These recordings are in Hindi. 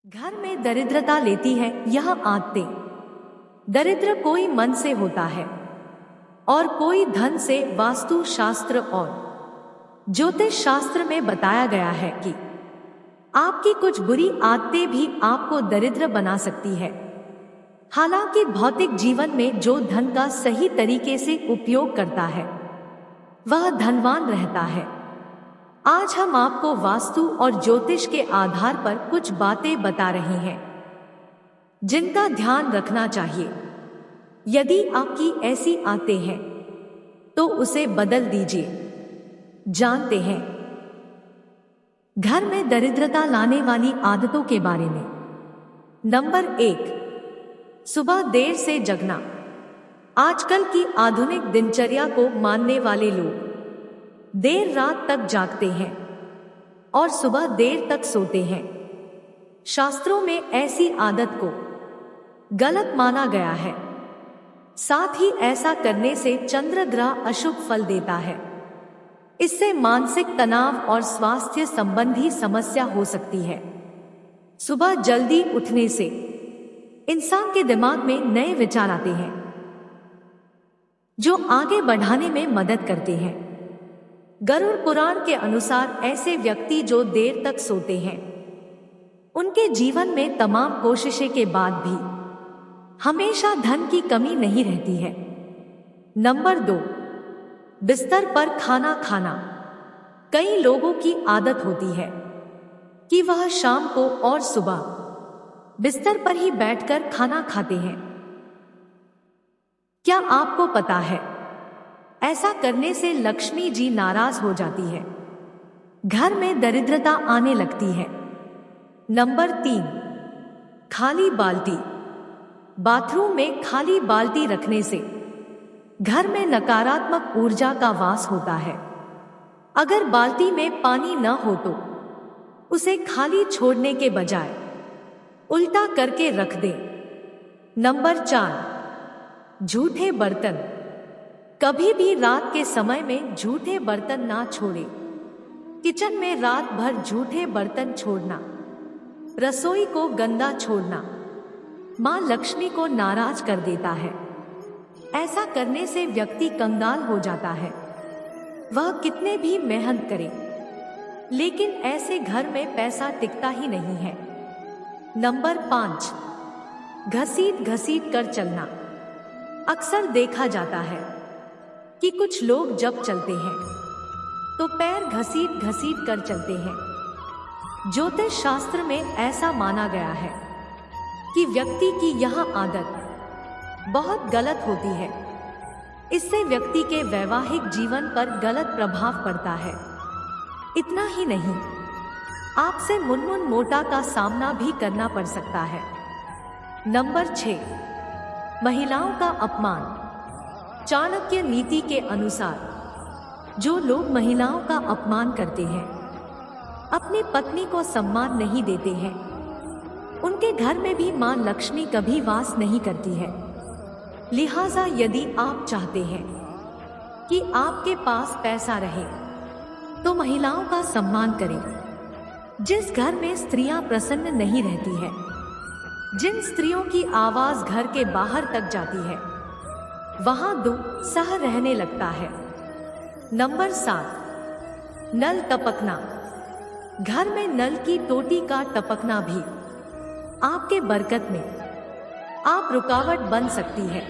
घर में दरिद्रता लेती है यह आदतें। दरिद्र कोई मन से होता है और कोई धन से। वास्तु शास्त्र और ज्योतिष शास्त्र में बताया गया है कि आपकी कुछ बुरी आदतें भी आपको दरिद्र बना सकती है। हालांकि भौतिक जीवन में जो धन का सही तरीके से उपयोग करता है वह धनवान रहता है। आज हम आपको वास्तु और ज्योतिष के आधार पर कुछ बातें बता रहे हैं जिनका ध्यान रखना चाहिए। यदि आपकी ऐसी आदतें हैं तो उसे बदल दीजिए। जानते हैं घर में दरिद्रता लाने वाली आदतों के बारे में। नंबर 1, सुबह देर से जगना। आजकल की आधुनिक दिनचर्या को मानने वाले लोग देर रात तक जागते हैं और सुबह देर तक सोते हैं। शास्त्रों में ऐसी आदत को गलत माना गया है। साथ ही ऐसा करने से चंद्र ग्रह अशुभ फल देता है। इससे मानसिक तनाव और स्वास्थ्य संबंधी समस्या हो सकती है। सुबह जल्दी उठने से इंसान के दिमाग में नए विचार आते हैं जो आगे बढ़ाने में मदद करते हैं। गरुड़ पुराण के अनुसार ऐसे व्यक्ति जो देर तक सोते हैं उनके जीवन में तमाम कोशिशें के बाद भी हमेशा धन की कमी नहीं रहती है। नंबर 2, बिस्तर पर खाना खाना। कई लोगों की आदत होती है कि वह शाम को और सुबह बिस्तर पर ही बैठकर खाना खाते हैं। क्या आपको पता है ऐसा करने से लक्ष्मी जी नाराज हो जाती है, घर में दरिद्रता आने लगती है। नंबर 3, खाली बाल्टी। बाथरूम में खाली बाल्टी रखने से घर में नकारात्मक ऊर्जा का वास होता है। अगर बाल्टी में पानी न हो तो उसे खाली छोड़ने के बजाय उल्टा करके रख दें। नंबर 4, झूठे बर्तन। कभी भी रात के समय में झूठे बर्तन ना छोड़ें। किचन में रात भर झूठे बर्तन छोड़ना, रसोई को गंदा छोड़ना मां लक्ष्मी को नाराज कर देता है। ऐसा करने से व्यक्ति कंगाल हो जाता है। वह कितने भी मेहनत करे लेकिन ऐसे घर में पैसा टिकता ही नहीं है। नंबर 5, घसीट घसीट कर चलना। अक्सर देखा जाता है कि कुछ लोग जब चलते हैं तो पैर घसीट घसीट कर चलते हैं। ज्योतिष शास्त्र में ऐसा माना गया है कि व्यक्ति की यह आदत बहुत गलत होती है। इससे व्यक्ति के वैवाहिक जीवन पर गलत प्रभाव पड़ता है। इतना ही नहीं, आपसे मुनमुन मोटा का सामना भी करना पड़ सकता है। नंबर 6, महिलाओं का अपमान। चाणक्य नीति के अनुसार जो लोग महिलाओं का अपमान करते हैं, अपनी पत्नी को सम्मान नहीं देते हैं, उनके घर में भी मां लक्ष्मी कभी वास नहीं करती है। लिहाजा यदि आप चाहते हैं कि आपके पास पैसा रहे तो महिलाओं का सम्मान करें। जिस घर में स्त्रियां प्रसन्न नहीं रहती है, जिन स्त्रियों की आवाज घर के बाहर तक जाती है, वहां दुख सह रहने लगता है। नंबर 7, नल टपकना। घर में नल की टोटी का टपकना भी आपके बरकत में आप रुकावट बन सकती है।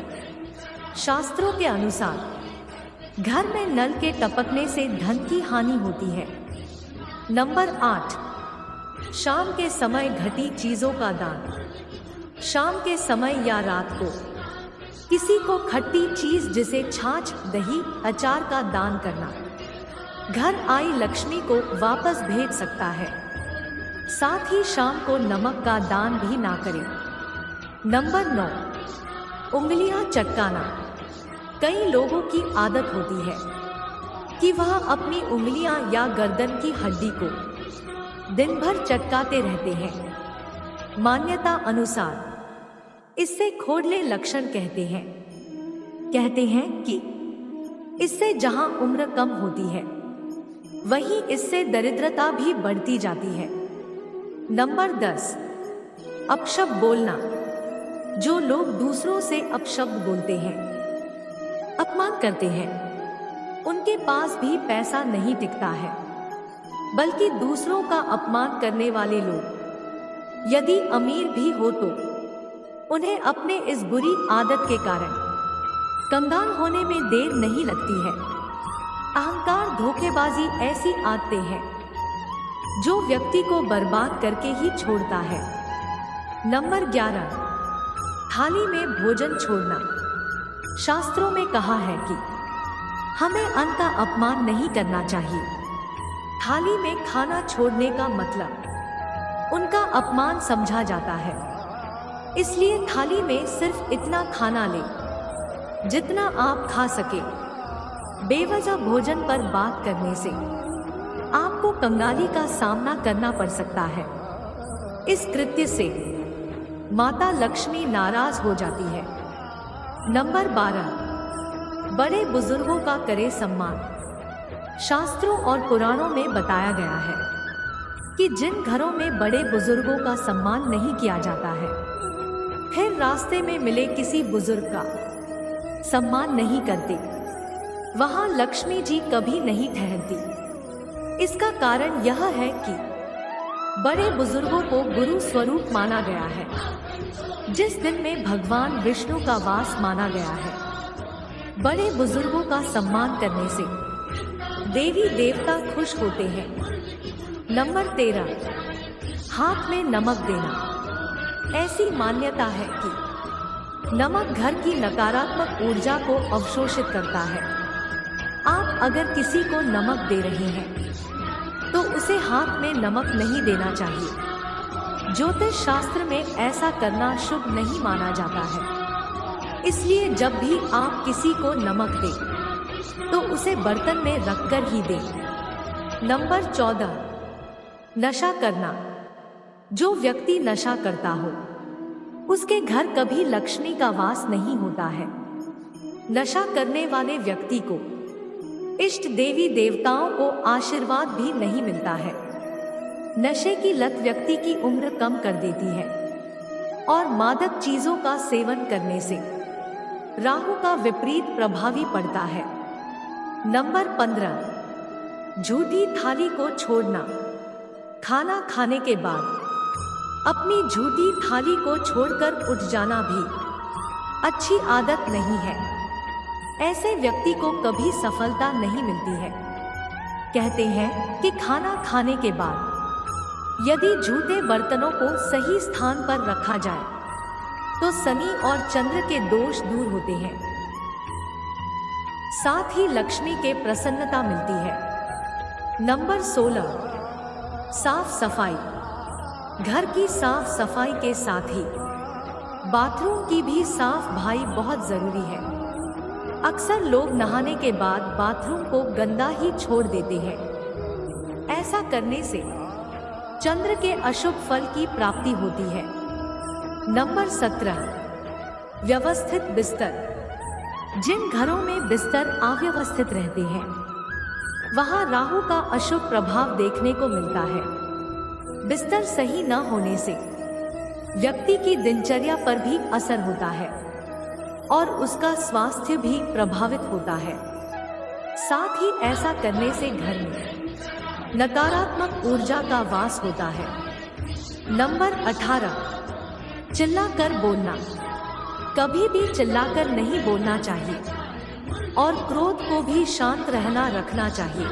शास्त्रों के अनुसार घर में नल के टपकने से धन की हानि होती है। नंबर 8, शाम के समय घटी चीजों का दान। शाम के समय या रात को किसी को खट्टी चीज जैसे छाछ, दही, अचार का दान करना घर आई लक्ष्मी को वापस भेज सकता है। साथ ही शाम को नमक का दान भी ना करें। नंबर 9, उंगलियां चटकाना। कई लोगों की आदत होती है कि वह अपनी उंगलियां या गर्दन की हड्डी को दिन भर चटकाते रहते हैं। मान्यता अनुसार इससे खोड़ले लक्षण कहते हैं कि इससे जहां उम्र कम होती है वहीं इससे दरिद्रता भी बढ़ती जाती है। नंबर 10, अपशब्द बोलना। जो लोग दूसरों से अपशब्द बोलते हैं, अपमान करते हैं, उनके पास भी पैसा नहीं टिकता है। बल्कि दूसरों का अपमान करने वाले लोग यदि अमीर भी हो तो उन्हें अपने इस बुरी आदत के कारण कंगाल होने में देर नहीं लगती है। अहंकार, धोखेबाजी ऐसी आदतें हैं जो व्यक्ति को बर्बाद करके ही छोड़ता है। नंबर 11, थाली में भोजन छोड़ना। शास्त्रों में कहा है कि हमें अन्न का अपमान नहीं करना चाहिए। थाली में खाना छोड़ने का मतलब उनका अपमान समझा जाता है। इसलिए थाली में सिर्फ इतना खाना लें जितना आप खा सके। बेवजह भोजन पर बात करने से आपको कंगाली का सामना करना पड़ सकता है। इस कृत्य से माता लक्ष्मी नाराज हो जाती है। नंबर 12, बड़े बुजुर्गों का करे सम्मान। शास्त्रों और पुराणों में बताया गया है कि जिन घरों में बड़े बुजुर्गों का सम्मान नहीं किया जाता है, फिर रास्ते में मिले किसी बुजुर्ग का सम्मान नहीं करते, वहां लक्ष्मी जी कभी नहीं ठहरती। इसका कारण यह है कि बड़े बुजुर्गों को गुरु स्वरूप माना गया है, जिस दिन में भगवान विष्णु का वास माना गया है। बड़े बुजुर्गों का सम्मान करने से देवी देवता खुश होते हैं। नंबर 13, हाथ में नमक देना। ऐसी मान्यता है कि नमक घर की नकारात्मक ऊर्जा को अवशोषित करता है। आप अगर किसी को नमक दे रहे हैं तो उसे हाथ में नमक नहीं देना चाहिए। ज्योतिष शास्त्र में ऐसा करना शुभ नहीं माना जाता है। इसलिए जब भी आप किसी को नमक दें तो उसे बर्तन में रखकर ही दें। नंबर 14, नशा करना। जो व्यक्ति नशा करता हो उसके घर कभी लक्ष्मी का वास नहीं होता है। नशा करने वाले व्यक्ति को इष्ट देवी देवताओं को आशीर्वाद भी नहीं मिलता है। नशे की लत व्यक्ति की उम्र कम कर देती है और मादक चीजों का सेवन करने से राहु का विपरीत प्रभावी पड़ता है। नंबर 15, झूठी थाली को छोड़ना। खाना खाने के बाद अपनी झूठी थाली को छोड़कर उठ जाना भी अच्छी आदत नहीं है। ऐसे व्यक्ति को कभी सफलता नहीं मिलती है। कहते हैं कि खाना खाने के बाद यदि झूठे बर्तनों को सही स्थान पर रखा जाए तो शनि और चंद्र के दोष दूर होते हैं, साथ ही लक्ष्मी के प्रसन्नता मिलती है। नंबर 16, साफ सफाई। घर की साफ सफाई के साथ ही बाथरूम की भी साफ भाई बहुत जरूरी है। अक्सर लोग नहाने के बाद बाथरूम को गंदा ही छोड़ देते हैं। ऐसा करने से चंद्र के अशुभ फल की प्राप्ति होती है। नंबर 17, व्यवस्थित बिस्तर। जिन घरों में बिस्तर अव्यवस्थित रहते हैं वहां राहु का अशुभ प्रभाव देखने को मिलता है। बिस्तर सही न होने से व्यक्ति की दिनचर्या पर भी असर होता है और उसका स्वास्थ्य भी प्रभावित होता है। साथ ही ऐसा करने से घर में नकारात्मक ऊर्जा का वास होता है। नंबर 18, चिल्लाकर बोलना। कभी भी चिल्लाकर नहीं बोलना चाहिए और क्रोध को भी शांत रहना रखना चाहिए।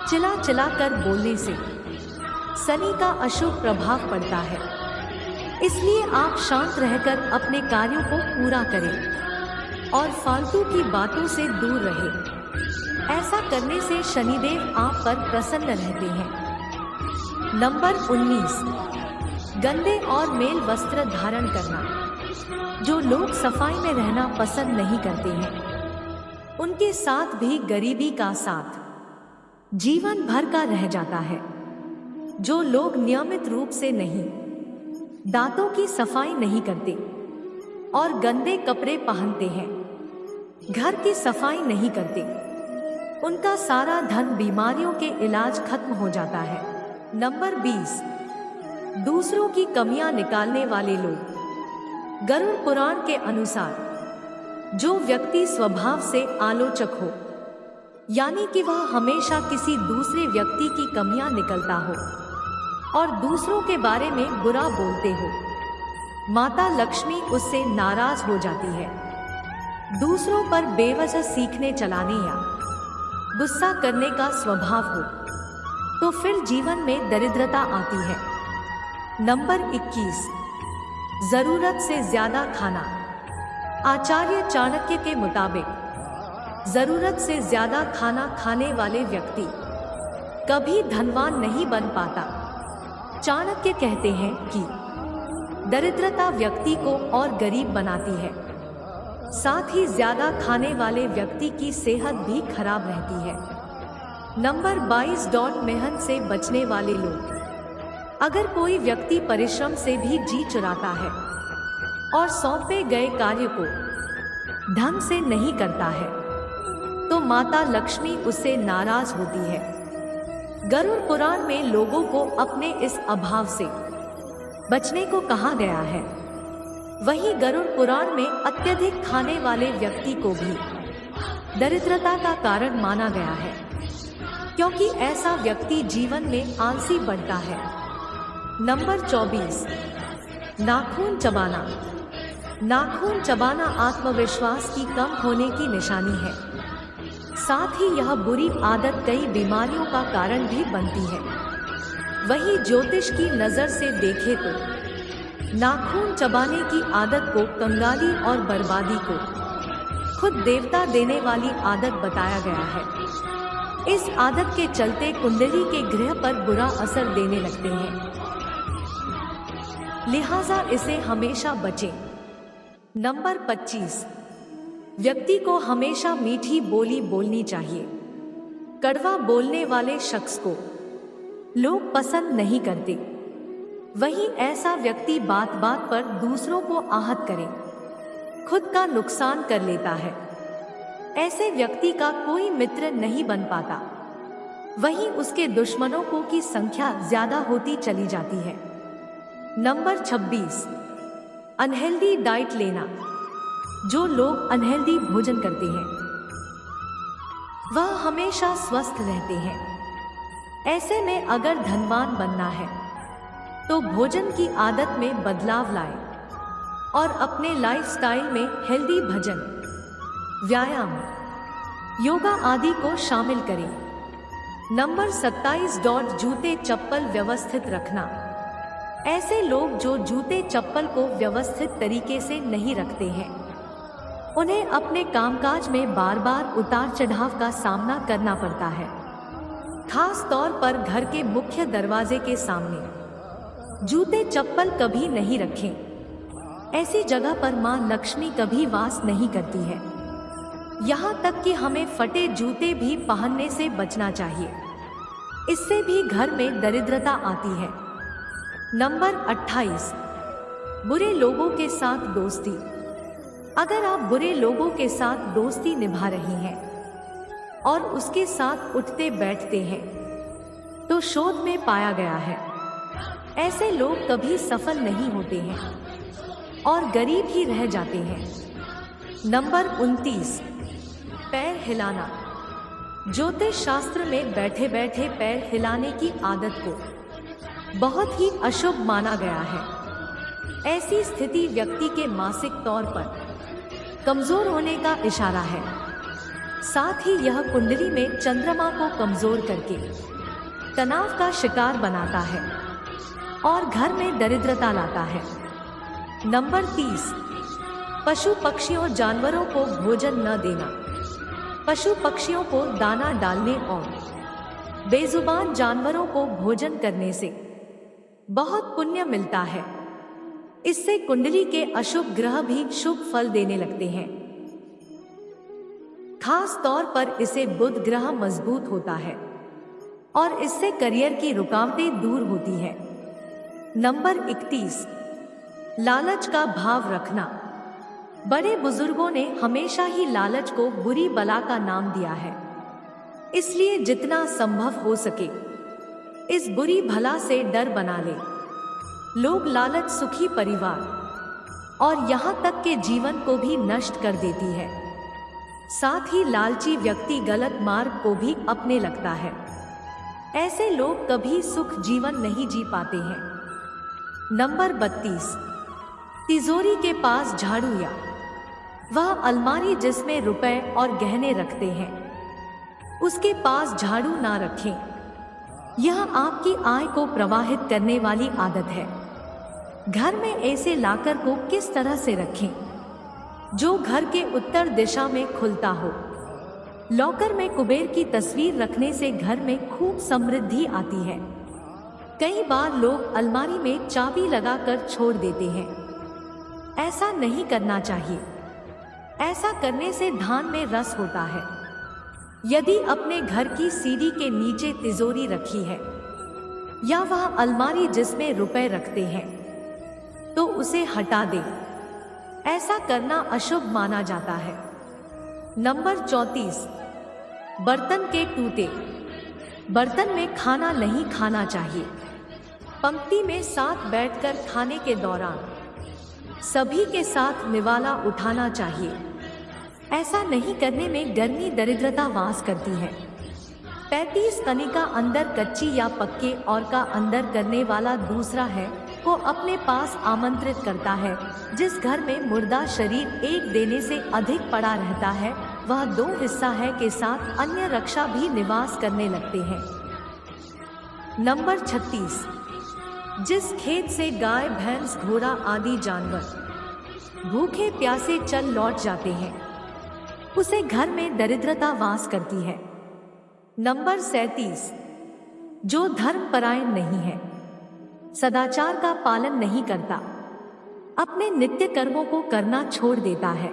चिल्लाकर बोलने से शनि का अशुभ प्रभाव पड़ता है। इसलिए आप शांत रहकर अपने कार्यों को पूरा करें और फालतू की बातों से दूर रहें। ऐसा करने से शनिदेव आप पर प्रसन्न रहते हैं। नंबर 19, गंदे और मेल वस्त्र धारण करना। जो लोग सफाई में रहना पसंद नहीं करते हैं उनके साथ भी गरीबी का साथ जीवन भर का रह जाता है। जो लोग नियमित रूप से नहीं दांतों की सफाई नहीं करते और गंदे कपड़े पहनते हैं, घर की सफाई नहीं करते, उनका सारा धन बीमारियों के इलाज खत्म हो जाता है। नंबर 20, दूसरों की कमियां निकालने वाले लोग। गरुड़ पुराण के अनुसार जो व्यक्ति स्वभाव से आलोचक हो, यानी कि वह हमेशा किसी दूसरे व्यक्ति की कमियां निकलता हो और दूसरों के बारे में बुरा बोलते हो, माता लक्ष्मी उससे नाराज हो जाती है। दूसरों पर बेवजह सीखने चलाने या गुस्सा करने का स्वभाव हो तो फिर जीवन में दरिद्रता आती है। नंबर 21, जरूरत से ज्यादा खाना। आचार्य चाणक्य के मुताबिक जरूरत से ज्यादा खाना खाने वाले व्यक्ति कभी धनवान नहीं बन पाता। चाणक्य कहते हैं कि दरिद्रता व्यक्ति को और गरीब बनाती है, साथ ही ज्यादा खाने वाले व्यक्ति की सेहत भी खराब रहती है। नंबर 22, मेहनत से बचने वाले लोग। अगर कोई व्यक्ति परिश्रम से भी जी चुराता है और सौंपे गए कार्य को ढंग से नहीं करता है तो माता लक्ष्मी उससे नाराज होती है। गरुड़ पुराण में लोगों को अपने इस अभाव से बचने को कहा गया है। वहीं गरुड़ पुराण में अत्यधिक खाने वाले व्यक्ति को भी दरिद्रता का कारण माना गया है, क्योंकि ऐसा व्यक्ति जीवन में आलसी बनता है। नंबर 24, नाखून चबाना। नाखून चबाना आत्मविश्वास की कम होने की निशानी है। साथ ही यह बुरी आदत कई बीमारियों का कारण भी बनती है। वहीं ज्योतिष की नजर से देखें तो नाखून चबाने की आदत को कंगाली और बर्बादी को खुद देवता देने वाली आदत बताया गया है। इस आदत के चलते कुंडली के ग्रह पर बुरा असर देने लगते हैं, लिहाजा इसे हमेशा बचें। नंबर 25, व्यक्ति को हमेशा मीठी बोली बोलनी चाहिए। कड़वा बोलने वाले शख्स को लोग पसंद नहीं करते। वहीं ऐसा व्यक्ति बात बात पर दूसरों को आहत करे, खुद का नुकसान कर लेता है। ऐसे व्यक्ति का कोई मित्र नहीं बन पाता, वहीं उसके दुश्मनों को की संख्या ज्यादा होती चली जाती है। नंबर 26, अनहेल्दी डाइट लेना। जो लोग अनहेल्दी भोजन करते हैं वह हमेशा स्वस्थ रहते हैं। ऐसे में अगर धनवान बनना है तो भोजन की आदत में बदलाव लाएं और अपने लाइफस्टाइल में हेल्दी भोजन, व्यायाम, योगा आदि को शामिल करें। नंबर 27, जूते चप्पल व्यवस्थित रखना। ऐसे लोग जो जूते चप्पल को व्यवस्थित तरीके से नहीं रखते हैं, उन्हें अपने कामकाज में बार बार उतार चढ़ाव का सामना करना पड़ता है। खास तौर पर घर के मुख्य दरवाजे के सामने जूते चप्पल कभी नहीं रखें। ऐसी जगह पर मां लक्ष्मी कभी वास नहीं करती है। यहाँ तक कि हमें फटे जूते भी पहनने से बचना चाहिए, इससे भी घर में दरिद्रता आती है। नंबर 28, बुरे लोगों के साथ दोस्ती। अगर आप बुरे लोगों के साथ दोस्ती निभा रही हैं और उसके साथ उठते बैठते हैं तो शोध में पाया गया है ऐसे लोग कभी सफल नहीं होते हैं और गरीब ही रह जाते हैं। नंबर 29, पैर हिलाना। ज्योतिष शास्त्र में बैठे बैठे पैर हिलाने की आदत को बहुत ही अशुभ माना गया है। ऐसी स्थिति व्यक्ति के मानसिक तौर पर कमजोर होने का इशारा है। साथ ही यह कुंडली में चंद्रमा को कमजोर करके तनाव का शिकार बनाता है और घर में दरिद्रता लाता है। नंबर 30, पशु पक्षियों जानवरों को भोजन न देना। पशु पक्षियों को दाना डालने और बेजुबान जानवरों को भोजन करने से बहुत पुण्य मिलता है। इससे कुंडली के अशुभ ग्रह भी शुभ फल देने लगते हैं। खास तौर पर इससे बुध ग्रह मजबूत होता है और इससे करियर की रुकावटें दूर होती है। नंबर 31, लालच का भाव रखना। बड़े बुजुर्गों ने हमेशा ही लालच को बुरी बला का नाम दिया है, इसलिए जितना संभव हो सके इस बुरी भला से डर बना ले। लोग लालच सुखी परिवार और यहाँ तक के जीवन को भी नष्ट कर देती है। साथ ही लालची व्यक्ति गलत मार्ग को भी अपने लगता है। ऐसे लोग कभी सुख जीवन नहीं जी पाते हैं। नंबर 32, तिजोरी के पास झाड़ू या वह अलमारी जिसमें रुपए और गहने रखते हैं, उसके पास झाड़ू ना रखें। यह आपकी आय को प्रवाहित करने वाली आदत है। घर में ऐसे लाकर को किस तरह से रखें जो घर के उत्तर दिशा में खुलता हो। लॉकर में कुबेर की तस्वीर रखने से घर में खूब समृद्धि आती है। कई बार लोग अलमारी में चाबी लगाकर छोड़ देते हैं। ऐसा नहीं करना चाहिए। ऐसा करने से धान में रस होता है। यदि अपने घर की सीढ़ी के नीचे तिजोरी रखी है या वह अलमारी जिसमें रुपए रखते हैं तो उसे हटा दें। ऐसा करना अशुभ माना जाता है। नंबर 34, बर्तन के टूटे। बर्तन में खाना नहीं खाना चाहिए। पंक्ति में साथ बैठकर खाने के दौरान सभी के साथ निवाला उठाना चाहिए। ऐसा नहीं करने में गर्मी दरिद्रता वास करती है। 35 कनिका अंदर कच्ची या पक्के और का अंदर करने वाला दूसरा है को अपने पास आमंत्रित करता है। जिस घर में मुर्दा शरीर एक देने से अधिक पड़ा रहता है वह 2 हिस्सा है के साथ अन्य रक्षा भी निवास करने लगते हैं। नंबर 36, जिस खेत से गाय भैंस घोड़ा आदि जानवर भूखे प्यासे चल लौट जाते हैं उसे घर में दरिद्रता वास करती है। नंबर 37, जो धर्मपरायण नहीं है, सदाचार का पालन नहीं करता, अपने नित्य कर्मों को करना छोड़ देता है,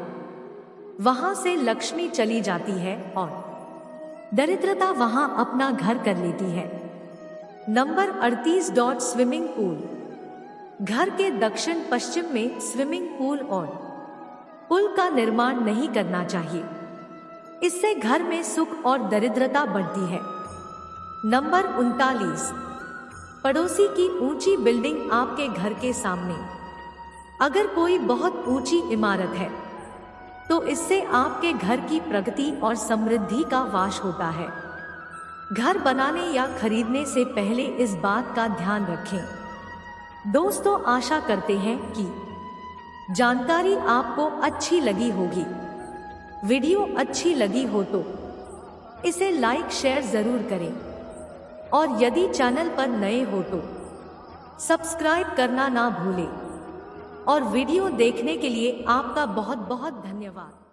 वहां से लक्ष्मी चली जाती है और दरिद्रता वहां अपना घर कर लेती है। Number 38, swimming pool. घर के दक्षिण पश्चिम में स्विमिंग पूल और पुल का निर्माण नहीं करना चाहिए। इससे घर में सुख और दरिद्रता बढ़ती है। नंबर 39, पड़ोसी की ऊंची बिल्डिंग आपके घर के सामने। अगर कोई बहुत ऊंची इमारत है तो इससे आपके घर की प्रगति और समृद्धि का वास होता है। घर बनाने या खरीदने से पहले इस बात का ध्यान रखें। दोस्तों, आशा करते हैं कि जानकारी आपको अच्छी लगी होगी। वीडियो अच्छी लगी हो तो इसे लाइक शेयर जरूर करें और यदि चैनल पर नए हो तो सब्सक्राइब करना ना भूलें। और वीडियो देखने के लिए आपका बहुत बहुत धन्यवाद।